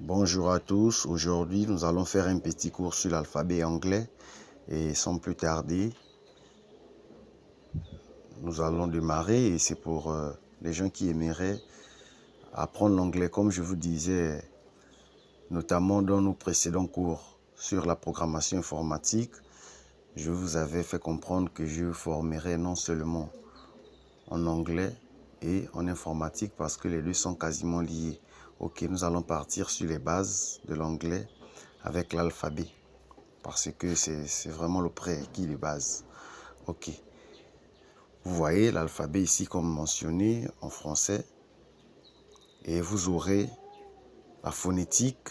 Bonjour à tous, aujourd'hui nous allons faire un petit cours sur l'alphabet anglais et sans plus tarder, nous allons démarrer et c'est pour les gens qui aimeraient apprendre l'anglais comme je vous disais, notamment dans nos précédents cours sur la programmation informatique. Je vous avais fait comprendre que je formerai non seulement en anglais et en informatique parce que les deux sont quasiment liés. Ok, nous allons partir sur les bases de l'anglais avec l'alphabet parce que c'est vraiment le prérequis de base. Ok, vous voyez l'alphabet ici comme mentionné en français et vous aurez la phonétique.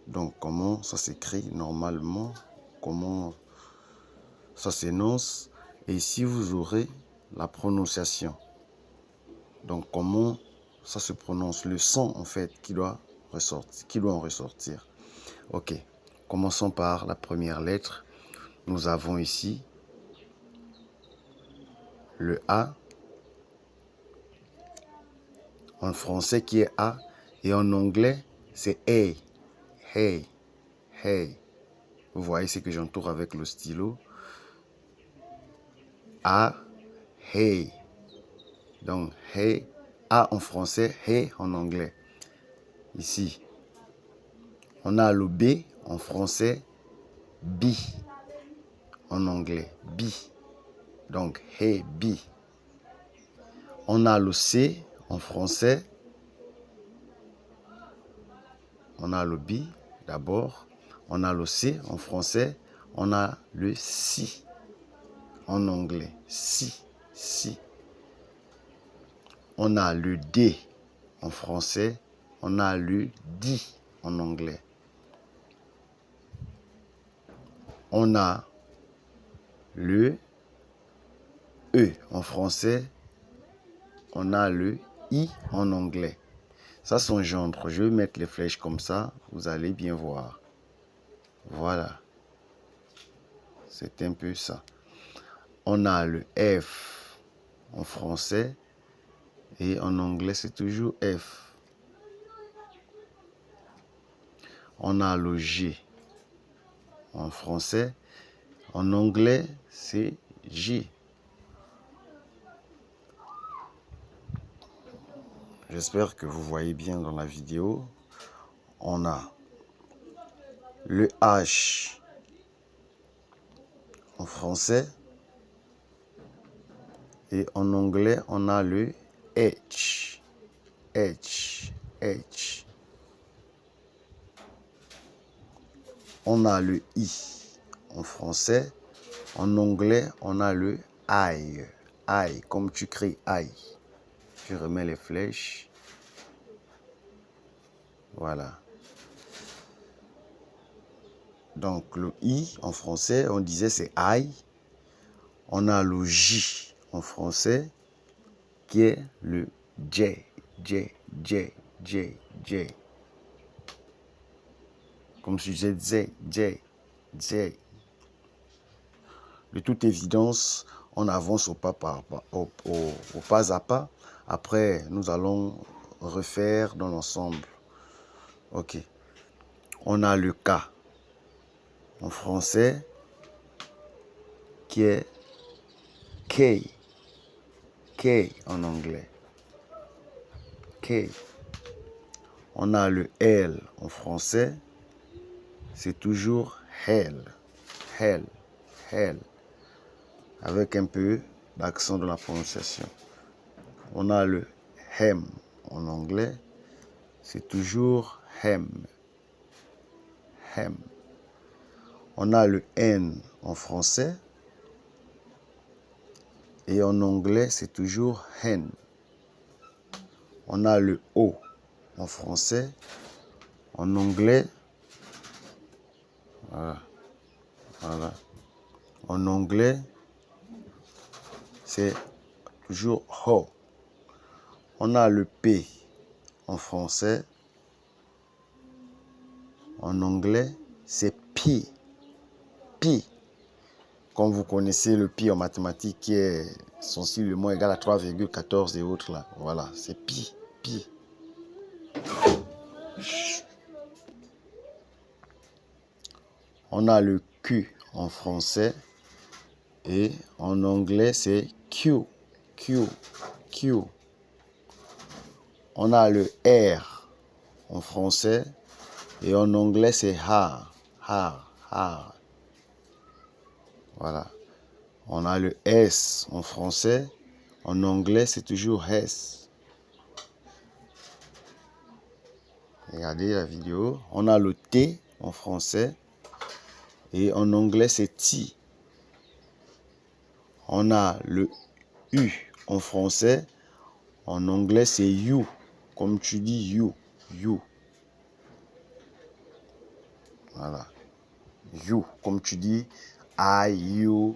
Donc comment ça s'écrit normalement, comment ça s'énonce, et ici vous aurez la prononciation. Donc comment ça se prononce, le son en fait qui doit en ressortir. Ok, commençons par la première lettre. Nous avons ici le A en français qui est A et en anglais c'est hey, hey, hey. Vous voyez ce que j'entoure avec le stylo. A, hey. Donc hey, A en français, hey en anglais. Ici, on a le B en français, B en anglais, B. Donc hey, B. On a le C en français. On a le B d'abord. On a le C en français. On a le si en anglais. Si, si. On a le D en français. On a le D en anglais. On a le E en français. On a le I en anglais. Ça s'engendre. Je vais mettre les flèches comme ça. Vous allez bien voir. Voilà. C'est un peu ça. On a le F en français. Et en anglais, c'est toujours F. On a le G en français. En anglais, c'est G. J'espère que vous voyez bien dans la vidéo. On a le H en français. Et en anglais, on a le H. H. H. On a le I en français. En anglais, on a le I. I, comme tu cries I. Je remets les flèches. Voilà. Donc le I en français, on disait c'est I. On a le J en français qui est le J. J, J, J, J. Comme si je disais J, J. De toute évidence, on avance au pas à pas. Après, nous allons refaire dans l'ensemble. Ok. On a le K en français qui est K. K en anglais. K. On a le L en français. C'est toujours L. L. L. Avec un peu d'accent dans la prononciation. On a le hem en anglais. C'est toujours hem. Hem. On a le N en français. Et en anglais, c'est toujours hen. On a le O en français. En anglais, voilà. Voilà. En anglais, c'est toujours ho. On a le P en français. En anglais, c'est pi. Pi. Comme vous connaissez le pi en mathématiques qui est sensiblement égal à 3,14 et autres là. Voilà, c'est pi. Pi. On a le Q en français et en anglais c'est Q. Q. Q. On a le R en français et en anglais c'est R. R. R. Voilà. On a le S en français. En anglais, c'est toujours S. Regardez la vidéo. On a le T en français. Et en anglais, c'est T. On a le U en français. En anglais, c'est You. Comme tu dis You. You. Voilà. You. Comme tu dis I, you,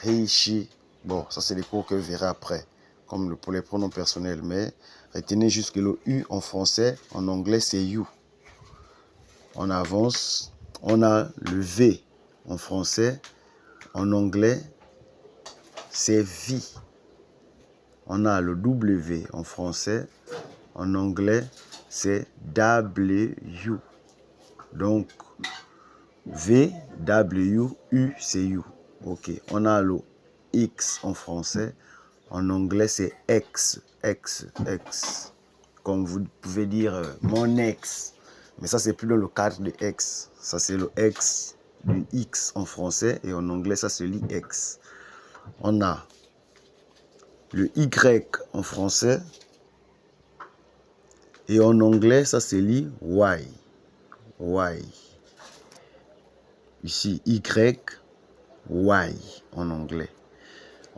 he, she. Bon, ça c'est les cours que je verrai après. Comme pour les pronoms personnels. Mais retenez juste que le U en français, en anglais, c'est You. On avance. On a le V en français. En anglais, c'est V. On a le W en français. En anglais, c'est W. Donc, V, W, U, c'est You. Ok. On a le X en français. En anglais, c'est X. X. X. Comme vous pouvez dire mon ex. Mais ça, c'est plus dans le cadre de X. Ça, c'est le X du X en français. Et en anglais, ça se lit X. On a le Y en français. Et en anglais, ça se lit Y. Y. Ici, Y, Y en anglais.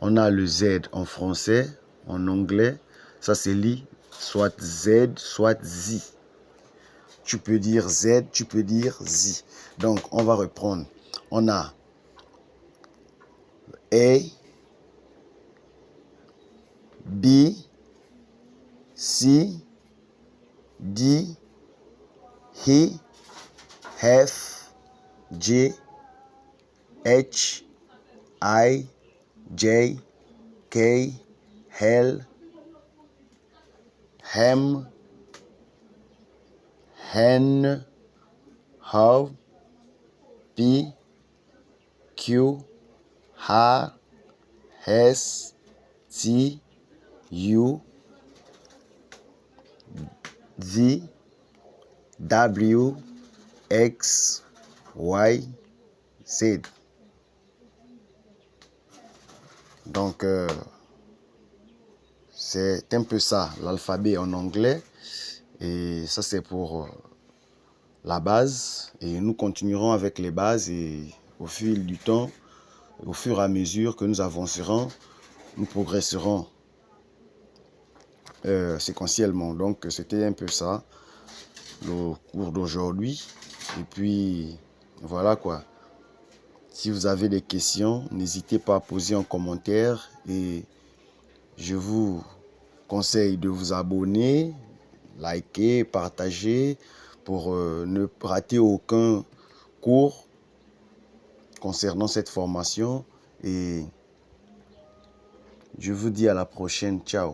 On a le Z en français. En anglais, ça se lit soit Z, soit Z. Tu peux dire Z, tu peux dire Z. Donc, on va reprendre. On a A, B, C, D, E, F, G, H, I, J, K, L, M, N, O, P, Q, R, S, T, U, V, W, X, Y, Z. Donc, c'est un peu ça, l'alphabet en anglais. Et ça, c'est pour la base. Et nous continuerons avec les bases. Et au fil du temps, au fur et à mesure que nous avancerons, nous progresserons séquentiellement. Donc, c'était un peu ça, le cours d'aujourd'hui. Et puis, voilà quoi. Si vous avez des questions, n'hésitez pas à poser en commentaire. Et je vous conseille de vous abonner, liker, partager pour ne rater aucun cours concernant cette formation. Et je vous dis à la prochaine. Ciao.